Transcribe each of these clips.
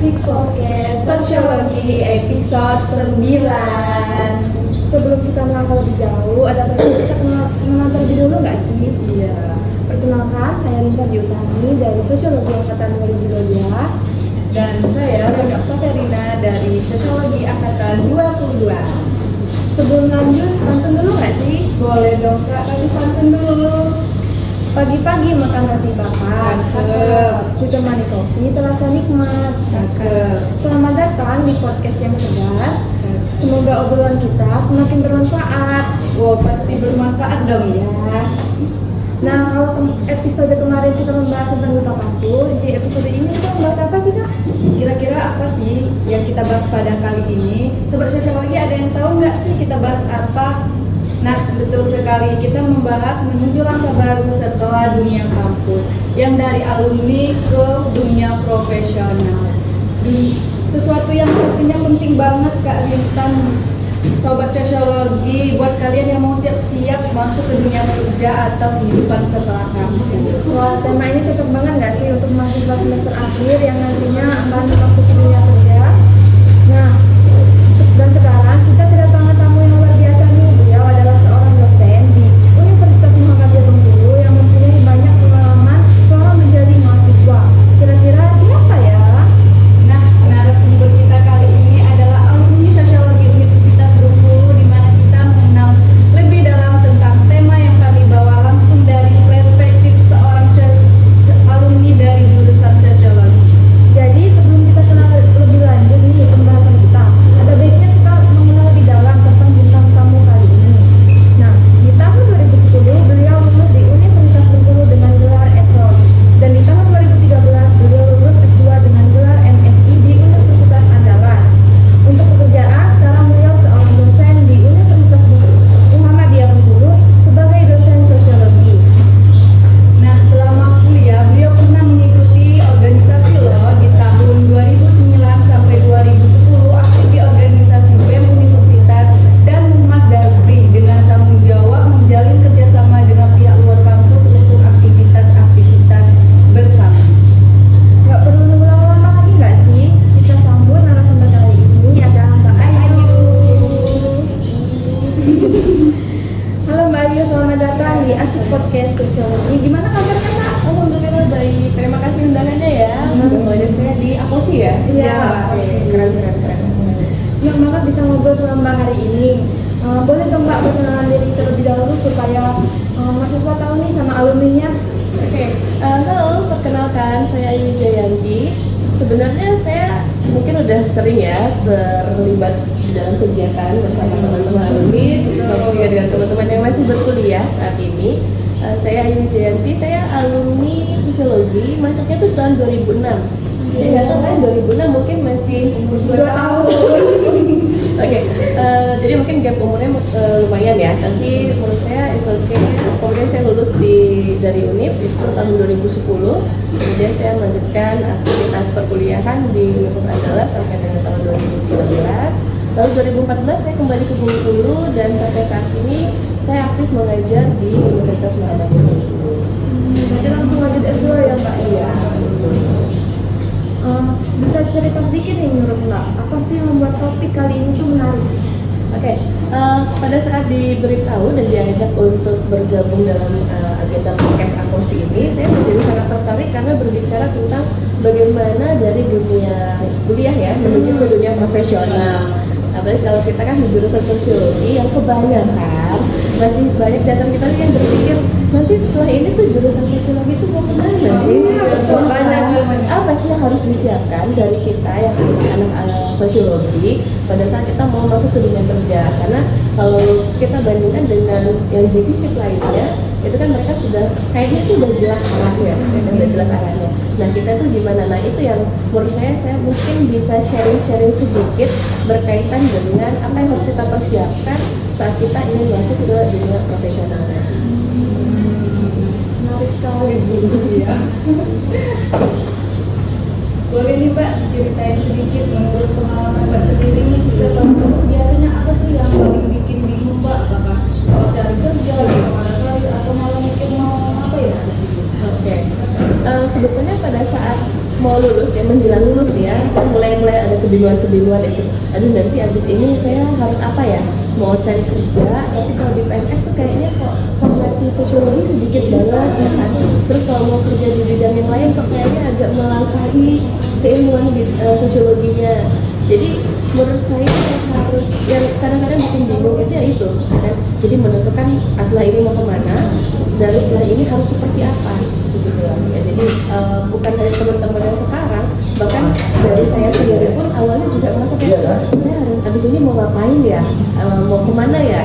Asik Podcast Sosiologi episode 9. Sebelum kita melangkah lebih jauh, ada baiknya kita mengenal terlebih dulu nggak sih? Iya. Perkenalkan, saya Rinka Diutami dari Sosiologi Angkatan 2022. Dan saya Rega Faterina dari Sosiologi Angkatan 22. Sebelum lanjut, pantun dulu nggak sih? Boleh dong Kak, kasih pantun dulu. Pagi-pagi makan roti bakar, Cakep. ditemani kopi terasa nikmat. Cakep. Selamat datang di podcast yang segar. Semoga obrolan kita semakin bermanfaat. Wow, pasti bermanfaat dong ya. Nah, kalau episode kemarin kita membahas tentang duta kampus, di episode ini kita membahas apa sih, Kak? Kira-kira apa sih yang kita bahas pada kali ini? Sobat Sosiologi, ada yang tahu nggak sih kita bahas apa? Nah, betul sekali, kita membahas menuju langkah baru setelah dunia kampus, yang dari alumni ke dunia profesional. Sesuatu yang pastinya penting banget Kak Rintan, Sobat Sosiologi, buat kalian yang mau siap-siap masuk ke dunia kerja atau kehidupan setelah kampus. Wah, tema ini cocok banget nggak sih untuk mahasiswa semester akhir yang nantinya akan masuk ke dunia kerja? Nah, dan sekarang kita kedatangan tamu yang luar biasa nih. Beliau adalah seorang dosen di Universitas Muhammadiyah Bengkulu yang mempunyai banyak pengalaman selama menjadi mahasiswa. Kira-kira siapa ya? Nah, narasumber kita kali ini adalah alumni Sosiologi Universitas Bengkulu, di mana kita mengenal lebih dalam tentang tema yang kami bawa langsung dari perspektif seorang alumni dari jurusan Sosiologi. Jadi sebelum kita kenal lebih lanjut nih pembahasan kita, ada baiknya kita mengenal lebih dalam tentang bintang tamu kali ini. Nah, di tahun 2010 beliau lulus di Universitas Bengkulu dengan gelar S.Sos, dan di tahun 2013 beliau lulus S2 dengan gelar MSI di Universitas Andalas. Untuk pekerjaan, sekarang beliau seorang dosen di Universitas Muhammadiyah Bengkulu sebagai dosen sosiologi. Nah, selama kuliah beliau pernah mengikuti organisasi loh di tahun 2009 sampai 2010, aktif di organisasi BEM Universitas dan Humas Dagri dengan tanggung jawab menjalin kerjasama dengan pihak luar kampus untuk aktivitas-aktivitas bersama. Gak perlu nunggu lama-lama lagi nggak sih? Kita sambut narasumber kali ini, ada Mbak Ayu. Halo Mbak Ayu, selamat datang di Asik Podcast Sosiologi. Gimana kabarnya Kak? Alhamdulillah baik, terima kasih undangannya ya. Sudah ngajak saya di Akosi ya? Iya. Keren. Senang banget bisa ngobrol sama Mbak hari ini. Boleh dong Mbak perkenalan diri terlebih dahulu supaya mahasiswa tahu nih sama alumninya. Oke, halo, perkenalkan saya Ayu Jayanti. Sebenarnya saya mungkin udah sering ya terlibat di dalam kegiatan bersama teman-teman alumni, terus juga dengan teman-teman yang masih berkuliah saat ini. Saya Ayu Jayanti, saya alumni sosiologi, masuknya tuh tahun 2006. Saya nggak tahu kan 2006 mungkin masih umur 2 tahun. Oke, jadi mungkin gap umurnya lumayan ya, tapi menurut saya it's okay. Kemudian saya lulus dari UNIF itu tahun 2010, kemudian saya melanjutkan aktivitas perkuliahan di Universitas Andalas sampai dengan tahun 2013. Lalu 2014 saya kembali ke Bengkulu dan sampai saat ini saya aktif mengajar di Universitas Muhammadiyah Bengkulu. Berarti langsung lanjut S2 ya Mbak? Iya. Bisa cerita sedikit nih menurut Mbak, apa sih yang membuat topik kali ini tuh menarik? Oke, pada saat diberitahu dan diajak untuk bergabung dalam agenda podcast Akosi ini, saya menjadi sangat tertarik karena berbicara tentang bagaimana dari dunia kuliah ya menuju ke dunia profesional. Apalagi kalau kita kan di jurusan sosiologi yang kebanyakan masih banyak datang kita yang berpikir nanti setelah ini tuh jurusan sosiologi itu mau kemana sih? Apa sih yang harus disiapkan dari kita yang anak-anak sosiologi pada saat kita mau masuk ke dunia kerja? Karena kalau kita bandingkan dengan yang divisi lainnya, itu kan mereka sudah kayaknya itu udah jelas arahnya, udah jelas arahnya. Nah kita tuh gimana? Nah itu yang menurut saya mungkin bisa sharing sedikit berkaitan dengan apa yang harus kita persiapkan saat kita ingin masuk ke dunia profesional. Menarik sekali sih. Iya. Boleh nih Mbak ceritain sedikit menurut pengalaman Mbak sendiri nih, setelah lulus biasanya apa sih yang paling bikin bingung Mbak? Apakah soal cari kerja, gimana karir, atau malah mikir mau apa ya? Oke. Sebetulnya pada saat mau lulus ya menjelang lulus nih ya, mulai ada kebingungan itu. Aduh, nanti abis ini saya harus apa ya? Mau cari kerja, tapi kalau di PNS tuh kayaknya kok formasi sosiologi sedikit banget ya kan. Terus kalau mau kerja di bidang yang lain kok kayaknya agak melangkahi keilmuan sosiologinya. Jadi menurut saya yang kadang-kadang bikin bingung itu ya itu kan. Jadi menentukan setelah ini mau kemana dan setelah ini harus seperti apa gitu ya. Jadi bukan dari teman-teman yang sekarang, bahkan dari saya sendiri pun awalnya juga merasa kayak saya habis ini mau ngapain ya, mau kemana ya,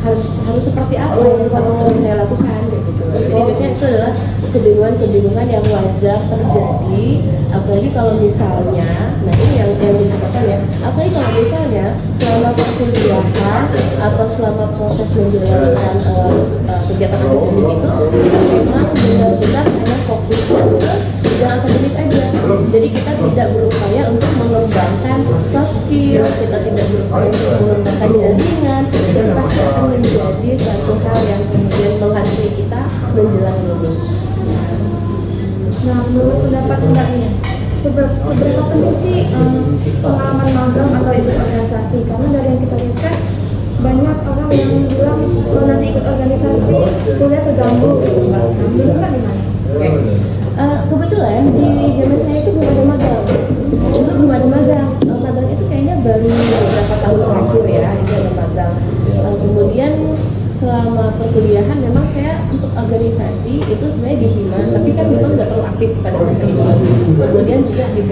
harus seperti apa yang saya lakukan gitu. Jadi biasanya itu adalah kebingungan yang wajar terjadi, apalagi kalau misalnya, nah ini yang dicatatkan ya, apalagi kalau misalnya selama perkuliahan atau selama proses menjalankan kegiatan akademik itu memang benar-benar hanya fokusnya ke bidang akademik aja. Jadi kita tidak berupaya untuk mengembangkan soft skill, kita tidak berupaya untuk mengembangkan jaringan, dan pasti akan menjadi suatu hal yang kemudian menghantui kita menjelang lulus. Nah, menurut pendapat Mbak nih, seberapa penting sih pengalaman magang atau ikut organisasi? Karena dari yang kita lihat kan banyak orang yang bilang kalau nanti ikut organisasi kuliah terganggu gitu Mbak. Nah, menurut Mbak gimana? Kebetulan di zaman saya itu belum ada magang. Dulu belum ada magang. Magang itu kayaknya baru beberapa tahun terakhir ya itu ada magang. Kemudian selama perkuliahan memang saya untuk organisasi itu sebenarnya di Hima, tapi kan memang nggak terlalu aktif pada masa itu. Kemudian juga di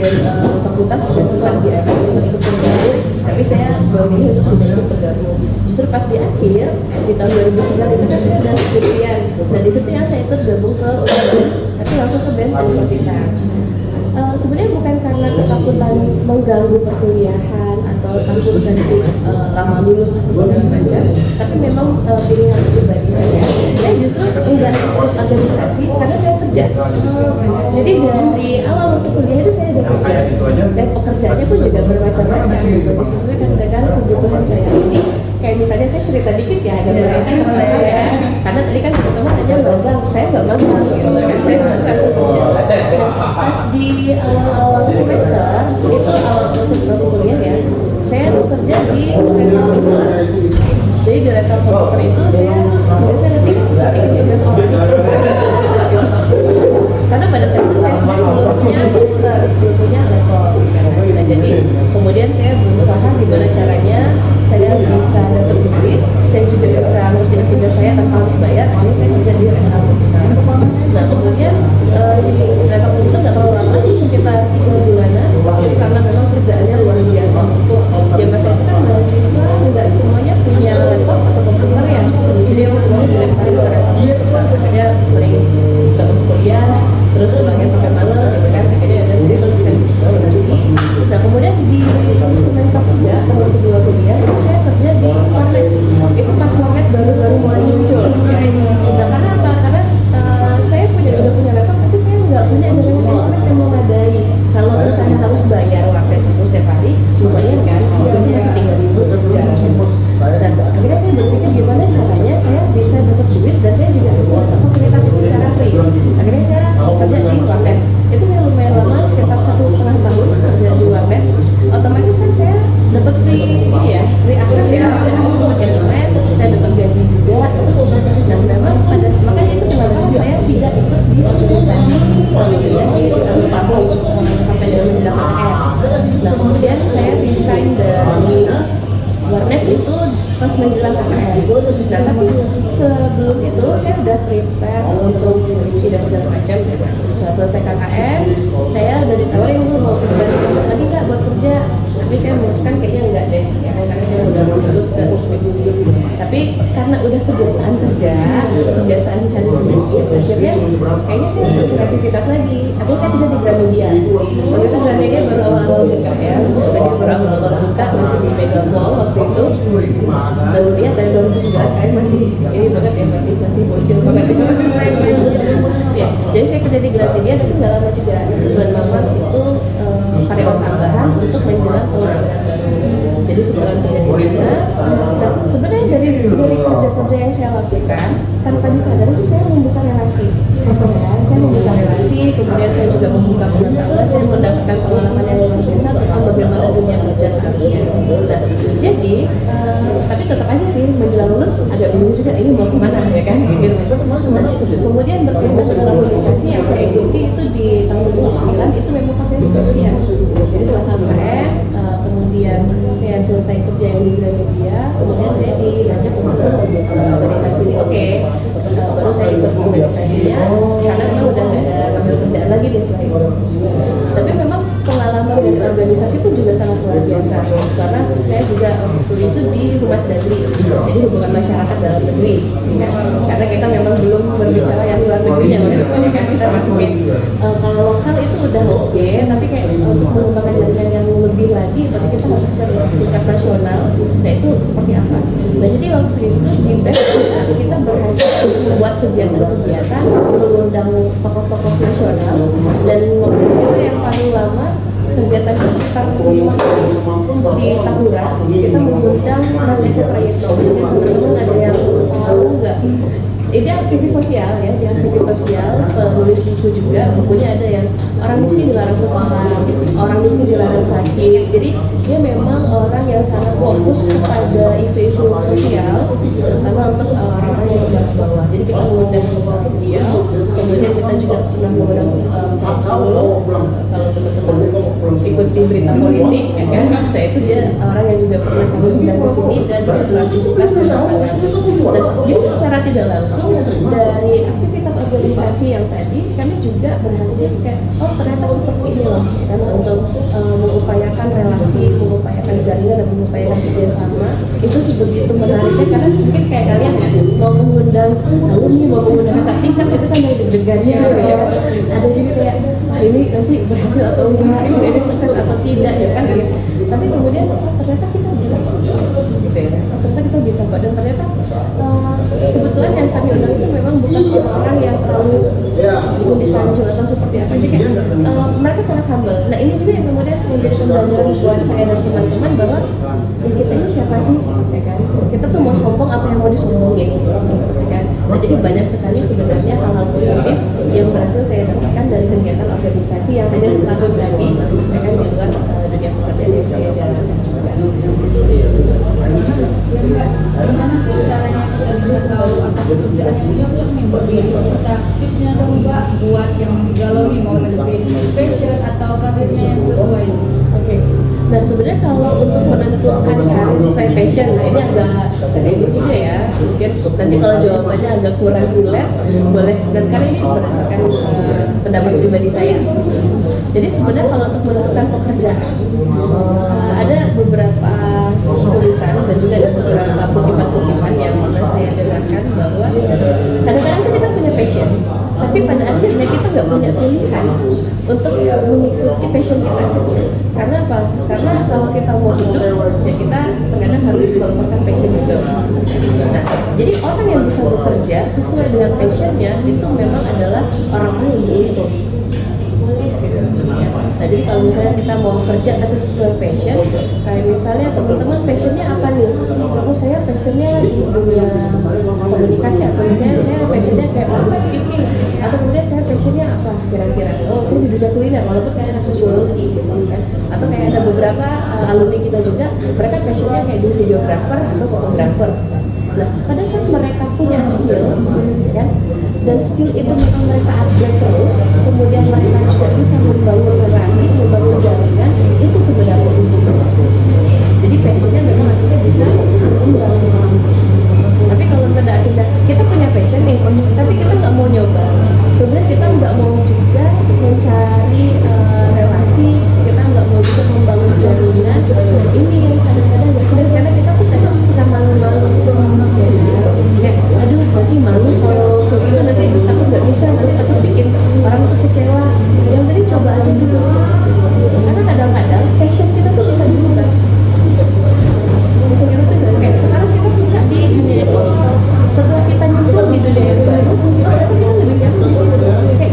fakultas juga sempat diajak untuk ikut bergabung, tapi saya memilih untuk tidak ikut bergabung. Justru pas di akhir di tahun 2009 itu kan saya udah skripsian, dan di situ yang saya ikut gabung ke UNAM, tapi langsung ke BEM Universitas. Sebenarnya bukan karena ketakutan mengganggu perkuliahan atau takut nanti lama lulus atau segala macam, tapi memang pilihan pribadi saya justru enggak ikut organisasi karena saya kerja. Jadi dari awal masuk kuliah itu saya udah kerja, dan pekerjaannya pun juga bermacam-macam. Disesuaikan dengan kebutuhan saya. Jadi kayak misalnya saya cerita dikit ya, agak melenceng ya, karena tadi kan teman-teman aja magang, saya nggak magang gitu kan, saya justru langsung kerja. Pas di awal-awal semester itu awal proses kuliah ya, saya kerja di rental komputer. Jadi di rental komputer itu saya biasanya ngetik tugas orang, karena pada saat itu saya sendiri belum punya komputer, belum punya laptop. Nah, jadi kemudian saya berusaha gimana caranya saya bisa dapat duit, saya juga bisa ngerjain tugas saya tanpa harus bayar. Akhirnya saya kerja di rental komputer. Nah, kemudian di rental komputer nggak terlalu lama sih, sekitar 3 bulanan. Jadi karena memang kerjaannya luar biasa. Untuk ya masa itu kan mahasiswa nggak semuanya punya laptop atau komputer ya. Jadi aku semuanya dilemparin ke rental komputer. Akhirnya sering terus kuliah, terus pulangnya sampai malam gitu kan. Akhirnya ada sendiri terus kan nanti. Nah, kemudian di semester 3 tahun kedua kuliah itu saya kerja di warnet. Itu pas warnet baru mulai muncul. Nah, karena apa? Karena saya udah punya laptop, tapi saya nggak punya jaringan internet yang memadai. Kalau misalnya harus bayar warnet itu setiap hari, lumayan kan? Itu masih 3.000 per jam. Dan akhirnya saya berpikir gimana caranya saya bisa dapat duit dan saya juga bisa dapat fasilitas itu secara free. Akhirnya saya kerja di warnet. Itu saya lumayan lama, sekitar 1,5 tahun kerja di warnet. Otomatis kan saya dapat free free akses ya, dan akses ke internet, saya dapat gaji juga. Dan memang makanya itu kenapa saya tidak ikut di organisasi sampai kerja di 1 tahun sampai dengan menjelang akhir. Nah, kemudian saya resign dari warnet itu pas menjelang KKN. Nah, tapi sebelum itu saya udah prepare untuk skripsi dan segala macam. Setelah selesai KKN, saya udah ditawarin dulu mau kerja tadi nggak buat kerja, tapi saya memutuskan kayaknya enggak deh, ya, karena saya udah mau terus ke skripsi. Tapi karena udah kebiasaan kerja, kebiasaan cari duit, akhirnya kayaknya saya harus aktivitas lagi. Aku saya kerja di Gramedia. Waktu itu Gramedia baru awal-awal buka ya, Gramedia baru awal-awal buka masih di Mega Mall waktu itu. Baru lihat dari 2009 kayak masih ini banget ya, masih bocil banget, itu masih main-main ya. Jadi saya kerja di Gramedia tapi nggak lama juga, 1 bulan magang itu karyawan tambahan untuk menjelang pengangguran baru. Jadi sebulan kerja di sana. Dan sebenarnya dari kerja-kerja yang saya lakukan tanpa disadari itu saya membuka relasi. Ya, saya membuka relasi, kemudian saya juga membuka pengetahuan, saya mendapatkan pengalaman yang luar biasa tentang bagaimana dunia kerja seharusnya. Nah, jadi tapi tetap aja sih menjelang lulus agak bingung juga ini mau kemana ya kan gitu. Kemudian berpindah ke organisasi yang saya ikuti itu di tahun 2009 itu memang pas saya skripsian. Jadi setelah KPN, kemudian saya selesai kerja yang di Gramedia, kemudian saya diajak untuk organisasi ini. Oke, baru saya ikut organisasinya karena memang udah nggak ada ngambil kerjaan lagi deh setelah itu. Tapi memang pengalaman dari organisasi itu juga sangat luar biasa karena saya juga waktu itu di Humas Dagri, jadi hubungan masyarakat dalam negeri ya. Karena kita memang belum berbicara yang luar negerinya ya kan, kita masih kalau lokal itu udah oke, tapi kayak untuk mengembangkan jaringan yang lebih lagi berarti kita harus ke tingkat nasional. Nah itu seperti apa? Nah jadi waktu itu di BEM kita berhasil membuat kegiatan-kegiatan mengundang tokoh-tokoh nasional, dan waktu itu yang paling lama kegiatannya sekitar 5 di Tahura. Kita mengundang Mas Eko Prayitno. Teman-teman ada yang tahu nggak? Dia aktivis sosial ya, dia aktivis sosial, penulis buku juga. Bukunya ada yang orang miskin dilarang sekolah, orang miskin dilarang sakit. Jadi dia memang orang yang sangat fokus kepada isu-isu sosial, terutama untuk orang-orang yang kelas bawah. Jadi kita mengundang beliau, kemudian kita juga pernah mengundang kalau teman-teman ikuti berita politik ya kan, nah itu dia orang yang juga pernah kami undang ke sini dan beraktivitas bersama kami. Dan jadi secara tidak langsung dari aktivitas organisasi yang tadi kami juga berhasil kayak oh ternyata seperti ini loh kan, untuk mengupayakan relasi, mengupayakan jaringan dan mengupayakan kerjasama itu sebegitu menariknya. Karena mungkin kayak kalian ya mau mengundang alumni, mau mengundang kakak tingkat itu kan dari deg-degannya ya. Ada juga kayak wah ini nanti berhasil atau enggak, ini sukses atau tidak ya kan gitu. Tapi kemudian ternyata kita bisa gitu ya, ternyata kita bisa kok. Dan ternyata kebetulan yang kami undang itu memang bukan orang yang terlalu disanjung atau seperti apa, jadi kayak mereka sangat humble. Nah ini juga yang kemudian menjadi pembelajaran buat saya dan teman-teman bahwa ya kita ini siapa sih ya kan, kita tuh mau sombong apa yang mau disombongin ya kan. Nah jadi banyak sekali sebenarnya hal-hal positif yang berhasil saya dapatkan dari kegiatan organisasi yang hanya setahun tadi ya kan, di luar dunia pekerjaan yang saya jalankan. Gimana sih caranya kita bisa tahu apa pekerjaan yang cocok nih buat diri kita? Tipsnya dong Mbak, buat yang masih galau nih mau nentuin passion atau karirnya yang sesuai. Oke. Nah sebenarnya kalau untuk menentukan karir sesuai passion, nah ini agak ribet juga ya. Mungkin nanti kalau jawabannya agak kurang relate, boleh. Dan karena ini berdasarkan pendapat pribadi saya. Jadi sebenarnya kalau untuk menentukan pekerjaan, ada beberapa tulisan dan juga ada beberapa kutipan-kutipan yang pernah saya dengarkan bahwa kadang-kadang kita punya passion, tapi pada akhirnya kita nggak punya pilihan untuk mengikuti passion kita. Karena apa? Karena kalau kita mau hidup, ya kita kadang harus melepaskan passion itu. Nah, jadi orang yang bisa bekerja sesuai dengan passionnya itu memang adalah orang-orang yang beruntung. Nah jadi kalau misalnya kita mau kerja tapi sesuai passion, kayak misalnya teman-teman passionnya apa nih? Oh saya passionnya di dunia komunikasi, atau misalnya saya passionnya kayak public speaking, atau kemudian saya passionnya apa kira-kira? Oh saya di dunia kuliner, walaupun kayak anak sosiologi gitu kan. Atau kayak ada beberapa alumni kita juga, mereka passionnya kayak di videographer atau fotografer. Nah pada saat mereka punya skill kan, dan skill itu memang mereka upgrade terus, kemudian mereka juga bisa membangun relasi, membangun jaringan, itu sebenarnya kuncinya. Jadi passionnya memang akhirnya bisa membangun. Tapi kalau pada akhirnya kita punya passion nih, tapi kita nggak mau nyoba, sebenarnya kita nggak mau juga mencari relasi, kita nggak mau juga membangun jaringan. Nah ini yang kadang-kadang nggak sedang, karena kita tuh kadang suka malu-malu ya, aduh nanti malu kalau begitu, nanti aku nggak bisa, nanti aku bikin orang tuh kecewa. Yang penting coba aja dulu, karena kadang-kadang passion kita tuh bisa berubah. Passion kita tuh kayak sekarang kita suka di dunia ini, setelah kita nyemplung di dunia yang baru, oh ternyata kita lebih nyaman di situ. Kayak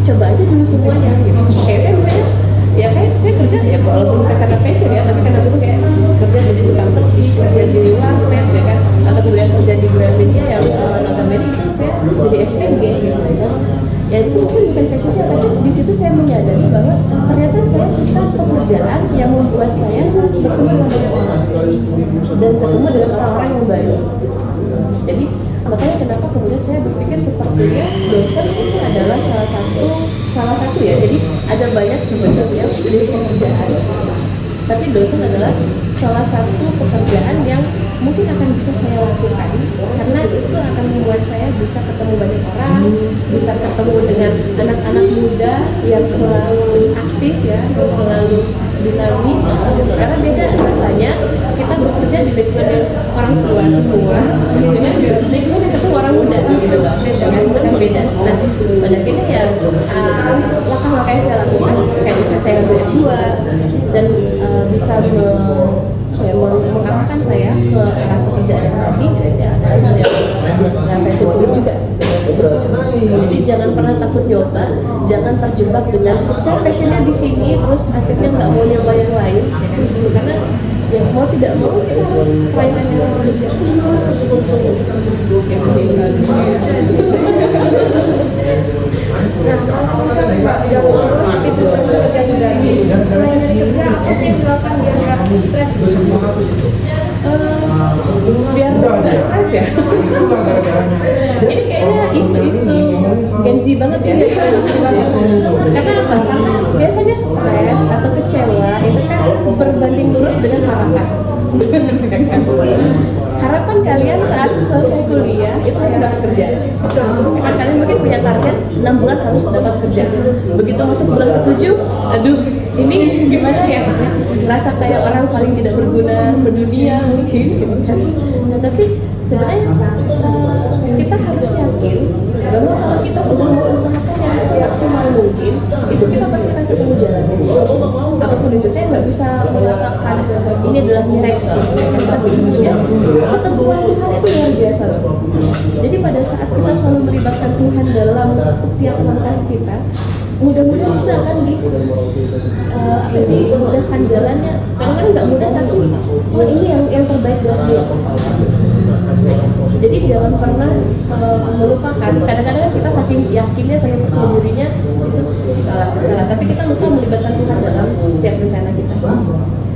coba aja dulu semuanya gitu. Kayak saya misalnya ya kayak saya kerja ya walaupun bukan karena passion ya, tapi karena dulu kayak kerja jadi tukang peti, kerja di warnet ya kan, atau kemudian kerja di Gramedia yang notabene itu saya jadi SPG gitu kan. Ya itu mungkin bukan passion saya, tapi di situ saya menyadari bahwa ternyata saya suka pekerjaan yang membuat saya bertemu dengan banyak orang dan bertemu dengan orang-orang yang baru. Jadi makanya kenapa kemudian saya berpikir sepertinya dosen itu adalah salah satu ya. Jadi ada banyak sebenarnya jenis pekerjaan, tapi dosen adalah salah satu pekerjaan yang mungkin akan bisa saya lakukan karena itu akan membuat saya bisa ketemu banyak orang, bisa ketemu dengan anak-anak muda yang selalu aktif ya, yang selalu dinamis, karena beda rasanya kita bekerja di lingkungan yang orang tua semua dengan lingkungan yang ketemu orang muda gitu loh, kan beda. Nah pada akhirnya ya langkah-langkah yang saya lakukan kayak bisa saya ambil S2 dan bisa mengarahkan saya ke arah pekerjaan nanti ya, ada hal yang saya syukuri juga sebenarnya. Jadi jangan pernah takut nyoba, jangan terjebak dengan saya passionnya di sini terus akhirnya nggak mau nyoba yang lain ya kan? Karena ya mau tidak mau kita harus try yang bekerja. Nah, kalau misalnya Mbak jauh terus itu bekerja juga nih, selain dari kerja apa sih yang dilakukan biar nggak stres? Biar nggak stres ya. Ini kayaknya isu-isu Gen Z banget ya. Karena apa? Karena biasanya stres atau kecewa itu kan berbanding lurus dengan harapan. Harapan kalian saat selesai kuliah itu sudah kerja. Kan kalian mungkin punya target 6 bulan harus dapat kerja. Begitu masuk bulan ke-7, aduh ini gimana ya? Rasa kayak orang paling tidak berguna sedunia mungkin gitu kan. Nah, tapi sebenarnya kita harus yakin bahwa kalau kita sudah mengusahakan yang semaksimal mungkin, itu kita pasti akan ketemu jalannya. Apapun itu, saya nggak bisa mengatakan ini adalah miracle, tapi ya ketemuan Tuhan itu luar biasa loh. Jadi pada saat kita selalu melibatkan Tuhan dalam setiap langkah kita, mudah-mudahan kita akan dimudahkan jalannya. Kadang-kadang nggak mudah, tapi oh ini yang terbaik buat dia. Jadi jangan pernah melupakan. Kadang-kadang kita saking yakinnya, saking percaya dirinya itu salah. Tapi kita lupa melibatkan Tuhan dalam setiap rencana kita.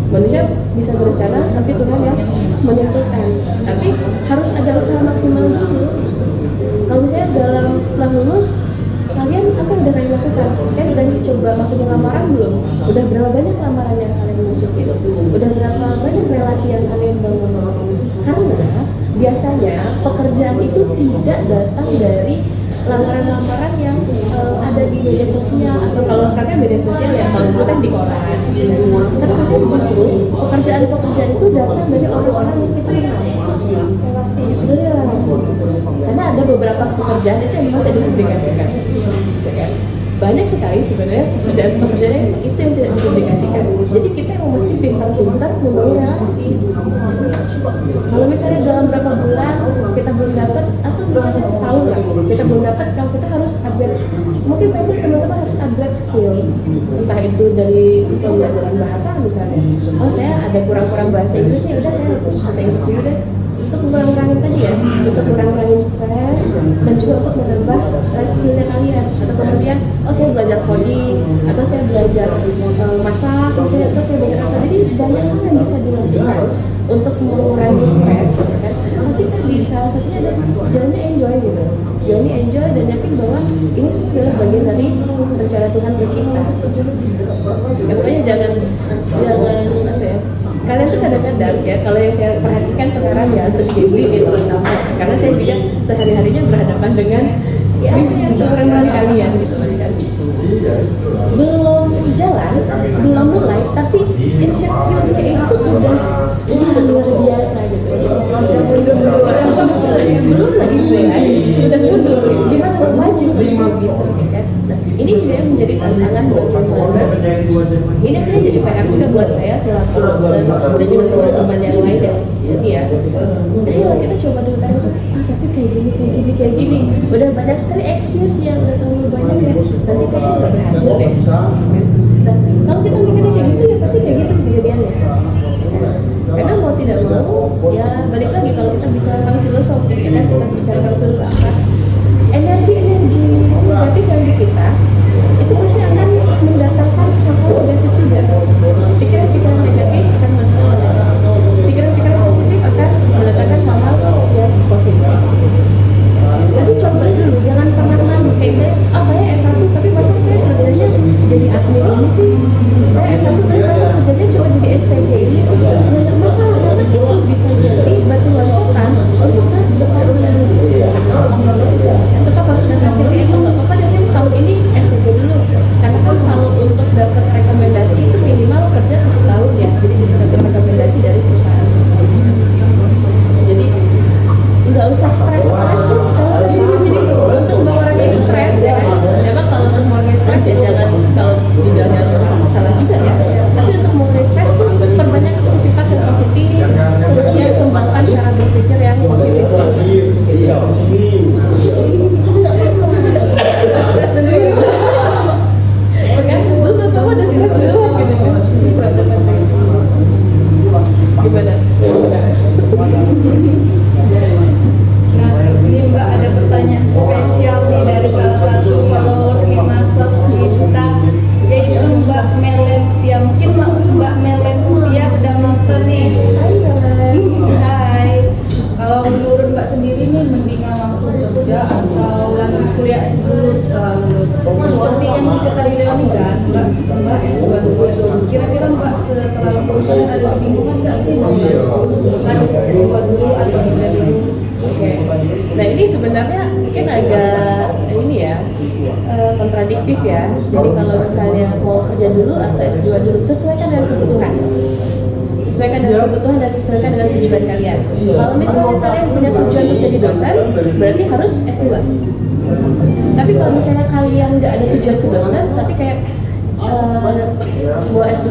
Manusia bisa berencana, tapi Tuhan yang menentukan. Tapi harus ada usaha maksimal dulu. Kalau misalnya setelah lulus, kalian apa yang udah kalian lakukan? Kalian udah coba masukin lamaran belum? Udah berapa banyak lamaran yang kalian masukin? Udah berapa banyak relasi yang kalian bangun? Karena biasanya pekerjaan itu tidak datang dari lamaran-lamaran yang ada di media sosial, atau kalau sekarang kan media sosial ya, kalau dulu kan di koran. Tapi pasti justru pekerjaan itu datang dari orang-orang yang kita kenal, relasi, dari relasi. Karena ada beberapa pekerjaan itu yang memang tidak dipublikasikan. Banyak sekali sebenarnya pekerjaan itu yang tidak dipublikasikan. Jadi kita yang mesti pintar-pintar membangun relasi. Kalau misalnya dalam berapa bulan kita belum dapat, atau misalnya setahun lah kita belum dapat, kalau kita harus upgrade. Mungkin banyak teman-teman harus upgrade skill, entah itu dari pembelajaran bahasa misalnya. Oh saya ada kurang-kurang bahasa Inggris nih, udah saya harus bahasa Inggris dulu deh. Untuk kurang-kurangin tadi ya, untuk kurang-kurangin stres dan juga untuk menambah life skillnya kalian. Atau kemudian, oh saya belajar coding, atau saya belajar masak, atau saya belajar apa. Jadi banyak hal yang bisa dilakukan untuk mengurangi stres, ya kan? Tapi tadi salah satunya ada jalannya enjoy gitu. Jalannya enjoy dan yakin bahwa ini sebenarnya bagian dari rencana Tuhan bagi kita. Ya pokoknya jangan apa ya? Kalian tuh kadang-kadang ya, kalau yang saya perhatikan sekarang ya untuk Gen Z ya terutama, karena saya juga sehari-harinya berhadapan dengan ya yang seumuran kalian gitu kan. Belum jalan, belum mulai, tapi insecure-nya itu udah luar biasa gitu. Udah mundur duluan, belum lagi mulai, udah mundur. Gimana mau maju gitu kan? Nah, ini juga yang menjadi tantangan bagaimana. Ini akhirnya jadi PR juga buat saya selaku dosen dan juga teman-teman yang lain ini ya. Jadi kalau kita coba dulu tanya, tapi kayak gini, udah banyak sekali excuse-nya, udah terlalu banyak ya. Nanti kayaknya nggak berhasil deh. Nah, kalau kita mikirnya kayak gitu ya pasti kayak gitu kejadiannya. Karena mau tidak mau, ya balik lagi kalau kita bicarakan filosofi, kita bicarakan filsafat, energi negatif yang di kita itu pasti akan mendatangkan hal-hal negatif juga. Pikiran-pikiran negatif akan mendatangkan negatif. Pikiran-pikiran positif akan mendatangkan hal-hal yang positif. Jadi coba dulu, jangan pernah malu. Kayak saya S1 tapi masa saya kerjanya jadi admin ini sih. Saya S1 tapi masa kerjanya cuma jadi SPG ini sih. Ya nggak masalah, karena itu bisa jadi batu loncatan untuk ke depan tetap harus dengan KPI itu nggak apa-apa deh, saya setahun ini SPG dulu. Karena kan kalau untuk dapat rekomendasi itu minimal kerja 1 tahun ya, jadi bisa dapat rekomendasi dari perusahaan sebelumnya. Jadi nggak usah stres tuh kalau jadi untuk mengurangi stres ya kan. Memang kalau untuk mengurangi stres ya jangan kalau tidak salah juga ya. Tapi untuk mengurangi stres tuh perbanyak aktivitas yang positif, kemudian kembangkan cara berpikir yang positif. Stres dulu. Kan lu bapak udah stres dulu gitu kan. Gimana? Nah, ini Mbak ada pertanyaan spesial nih dari salah satu followers di Masos kita, yaitu Mbak Melen Tia. Mungkin Mbak Melen Tia sedang nonton nih. Hai. Kalau menurut Mbak sendiri nih, mendingan langsung kerja atau lanjut kuliah S2 setelah lulus? Seperti yang diketahui Leoni kan, Mbak S2 dulu. Kira-kira Mbak setelah lulus ada kebingungan nggak sih mau lanjut S2 dulu atau tidak dulu? Oke. Nah ini sebenarnya mungkin agak ini ya kontradiktif ya. Jadi kalau misalnya mau kerja dulu atau S2 dulu, sesuaikan dengan kebutuhan. Sesuaikan dengan kebutuhan dan sesuaikan dengan tujuan kalian. Kalau misalnya kalian punya tujuan untuk jadi dosen, berarti harus S2. Tapi kalau misalnya kalian nggak ada tujuan ke dosen, tapi kayak mau S2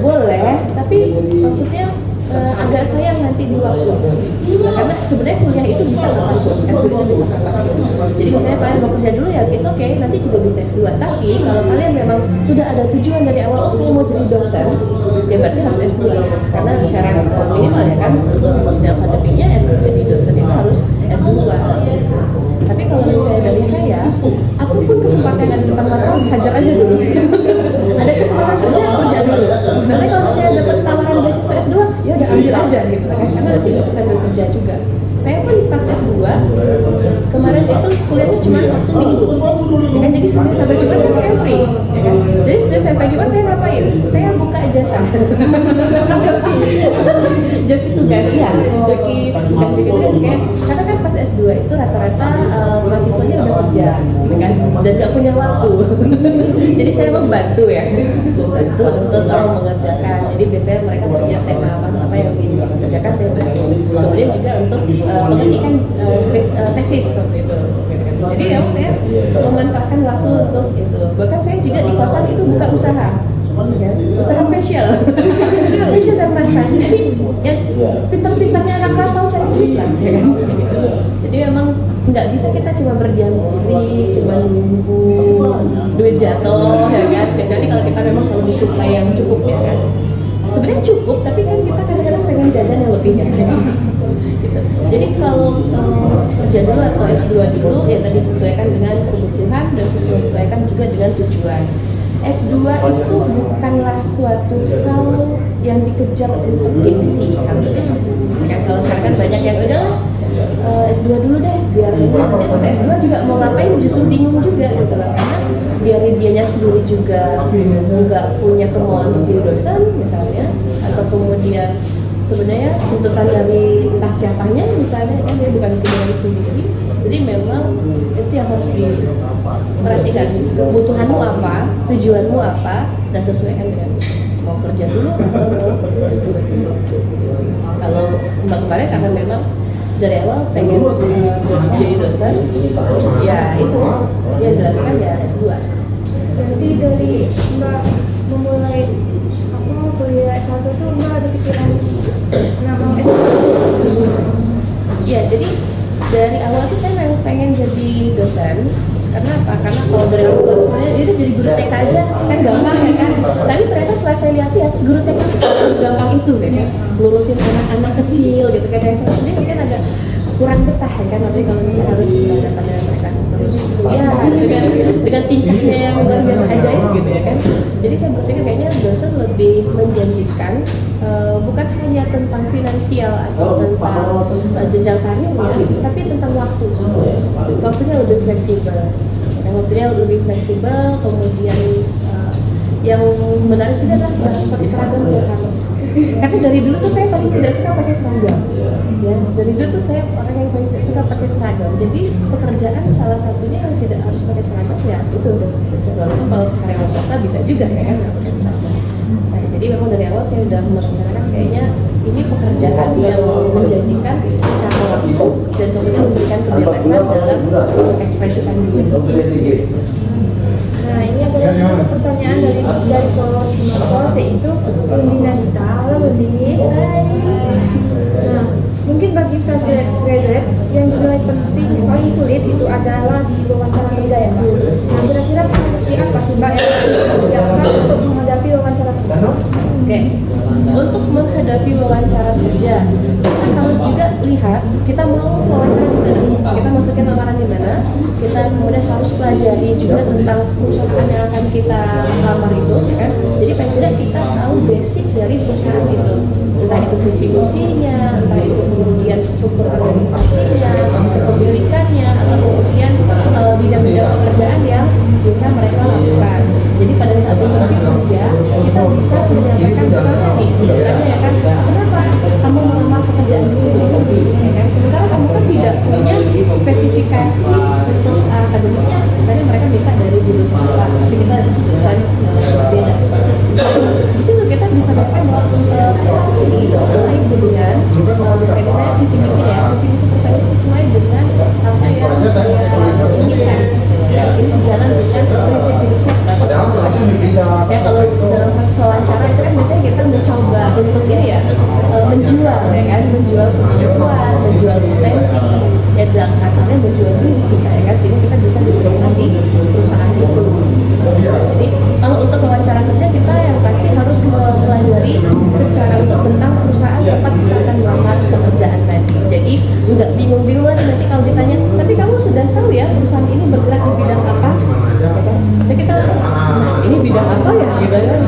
boleh, tapi maksudnya agak sayang nanti di waktu. Nah, karena sebenarnya kuliah itu bisa kapanpun, S2 itu bisa kapanpun. Jadi misalnya kalian mau kerja dulu ya, it's okay, nanti juga bisa S2. Tapi kalau kalian memang sudah ada tujuan dari awal, oh saya mau jadi dosen, ya berarti harus S2. Karena syarat minimal ya kan untuk jenjang akademiknya jadi dosen itu harus S2. Tapi kalau misalnya dari saya, apapun kesempatan yang ada di depan mata, hajar aja dulu. Ada kesempatan kerja dulu. Sebenarnya kalau misalnya dapat tawaran beasiswa S2, ya udah ambil aja gitu kan, karena nanti bisa sambil kerja juga. Saya pun pas S2 kemarin itu kuliahnya cuma Sabtu Minggu ya kan, jadi Senin sampai Jumat kan saya free ya kan? Jadi Senin sampai Jumat saya ngapain? Saya buka jasa joki tugas ya, joki tugas kayak karena kan pas S2 itu rata-rata mahasiswanya udah kerja ya kan, dan nggak punya waktu. Jadi saya membantu ya, membantu untuk mengerjakan. Jadi biasanya mereka punya tema apa yang ingin dikerjakan, saya bantu. Kemudian juga untuk pengetikan skrip tesis seperti itu. Jadi ya saya memanfaatkan waktu untuk itu. Bahkan saya juga di kosan itu buka usaha, ya, usaha facial, facial dan massage. Jadi ya pintar-pintarnya anak rantau cari duit lah, ya kan? Jadi memang nggak bisa kita cuma berdiam diri, cuma nunggu duit jatuh, ya kan? Kecuali kalau kita memang selalu disuplai yang cukup, ya kan? Sebenarnya cukup, tapi kan kita kadang-kadang pengen jajan yang lebih ya. Gitu. Jadi kalau kerja dulu atau S2 dulu ya tadi sesuaikan dengan kebutuhan dan sesuaikan juga dengan tujuan. S2 itu bukanlah suatu hal yang dikejar untuk gengsi. Kan kalau sekarang kan banyak yang udah S2 dulu deh biar nanti selesai S2 juga mau ngapain justru bingung juga gitu loh, karena dari dianya sendiri juga nggak punya kemauan untuk jadi dosen misalnya, atau kemudian sebenarnya tuntutan dari entah siapanya misalnya kan dia bukan dari sendiri. Jadi memang itu yang harus diperhatikan, kebutuhanmu apa, tujuanmu apa, dan sesuaikan dengan mau kerja dulu atau mau S2 dulu. Kalau Mbak kemarin karena memang dari awal pengen jadi dosen, ya itu yang dilakukan ya S2. Berarti dari Mbak memulai kuliah S1 tuh nggak ada pikiran nggak mau S1. Ya, jadi dari awal tuh saya memang pengen jadi dosen. Karena apa? Karena kalau dari awal tuh sebenarnya itu jadi guru TK aja kan gampang ya kan. Tapi ternyata setelah saya lihat ya guru TK itu gampang itu ya kan. Ngurusin anak-anak kecil gitu kan. Saya sendiri kan agak kurang betah ya kan, tapi kalau misalnya harus berhadapan dengan mereka terus ya dengan tingkahnya yang luar biasa ajaib gitu ya kan. Jadi saya berpikir kayaknya dosen lebih menjanjikan, bukan hanya tentang finansial atau tentang jenjang karirnya, tapi tentang waktu. Waktunya lebih fleksibel, kemudian yang menarik juga adalah pakai seragam ya kan. Karena dari dulu tuh saya paling tidak suka pakai seragam. Ya, dari dulu tuh saya orang yang paling tidak suka pakai seragam. Jadi pekerjaan salah satunya yang tidak harus pakai seragam ya itu udah kalau karyawan swasta bisa juga ya kan nggak pakai seragam. Nah, jadi memang dari awal saya sudah merencanakan kayaknya ini pekerjaan yang menjanjikan secara waktu dan kemudian memberikan kebebasan dalam mengekspresikan diri. Nah ini adalah pertanyaan dari followers Simapos, yaitu Undi Nagita. Halo Undi. Nah mungkin bagi fresh graduate yang dinilai penting paling sulit itu adalah di wawancara kerja ya Mbak. Nah kira-kira seperti apa sih Mbak yang disiapkan untuk menghadapi wawancara kerja? Oke, untuk menghadapi wawancara kerja kita harus juga lihat kita mau wawancara di mana, kita masukin lamaran di mana, kita kemudian harus pelajari juga tentang perusahaan yang akan kita lamar itu, ya kan? Jadi paling tidak kita tahu basic dari perusahaan itu, entah itu visi misinya, entah itu kemudian struktur organisasinya, kepemilikannya, atau kemudian bidang-bidang pekerjaan yang biasa mereka lakukan. Jadi pada saat interview kerja kita bisa menyampaikan misalnya nih, misalnya ya kan, kenapa kamu melamar pekerjaan di sini, ya kan? Sementara kamu kan tidak punya spesifikasi untuk akademiknya, misalnya mereka minta dari jurusan apa, tapi kita misalnya beda. Di situ kita bisa mengatakan bahwa perusahaan ini sesuai dengan kayak misalnya visi misi perusahaan ini sesuai dengan apa yang saya inginkan. Ini sejalan dengan prinsip hidup saya. Ya kalau dalam proses wawancara itu kan biasanya kita mencoba untuk ini ya menjual ya kan, menjual kemampuan, menjual potensi, ya dalam kasarnya menjual diri kita ya kan, sehingga kita bisa diterima di perusahaan itu. Jadi kalau untuk wawancara kerja kita yang pasti harus mempelajari secara utuh tentang perusahaan tempat kita akan melamar pekerjaan tadi. Jadi nggak bingung-bingungan nanti kalau ditanya, tapi kamu sudah tahu ya perusahaan ini bergerak di bidang apa? Jadi kita ini bidang apa ya gitu kan,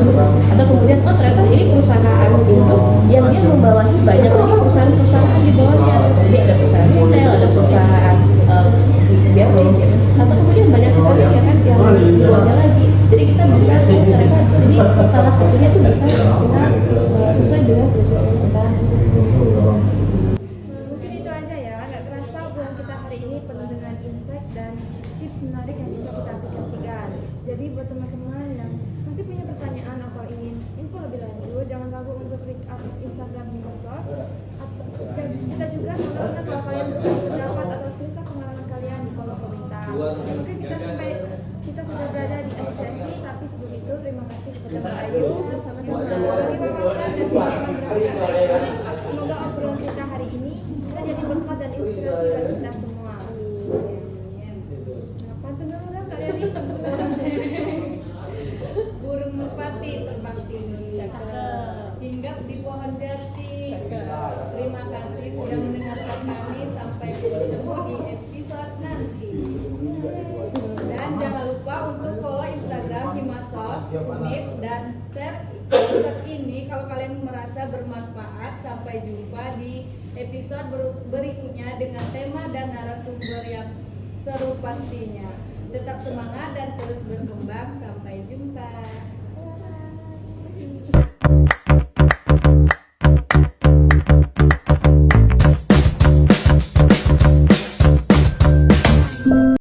atau kemudian oh ternyata ini perusahaan gitu yang dia membawahi banyak lagi perusahaan-perusahaan di bawahnya. Jadi ada perusahaan retail, ada perusahaan BUMN gitu, atau kemudian banyak sekali ya kan yang di bawahnya lagi. Jadi kita bisa ternyata di sini salah satunya itu bisa kita sesuai dengan prinsip yang kita. Mungkin itu aja ya, nggak kerasa obrolan kita hari ini penuh dengan insight dan tips menarik yang bisa kita aplikasikan. Jadi buat teman-teman yang masih punya pertanyaan atau ingin info lebih lanjut, jangan ragu untuk reach out Instagram Himasos. Kita juga senang kalau kalian berbagi pendapat atau cerita pengalaman kalian di kolom komentar. Mungkin kita sudah berada di akhir sesi, tapi sebelum itu terima kasih kepada Mbak Ayu sama-sama bagi wawasan dan pengalaman berharga. Semoga obrolan kita hari ini bisa jadi berkat dan inspirasi bagi kita semua. Pantun dulu kan kalian nih. Burung merpati terbang tinggi, hinggap di pohon jati. Terima kasih sudah mendengarkan kami, sampai bertemu di episode nanti. Dan jangan lupa untuk follow Instagram Himasos Unip dan share episode ini kalau kalian merasa bermanfaat. Sampai jumpa di episode berikutnya dengan tema dan narasumber yang seru pastinya. Tetap semangat dan terus berkembang. Sampai jumpa. Terima kasih.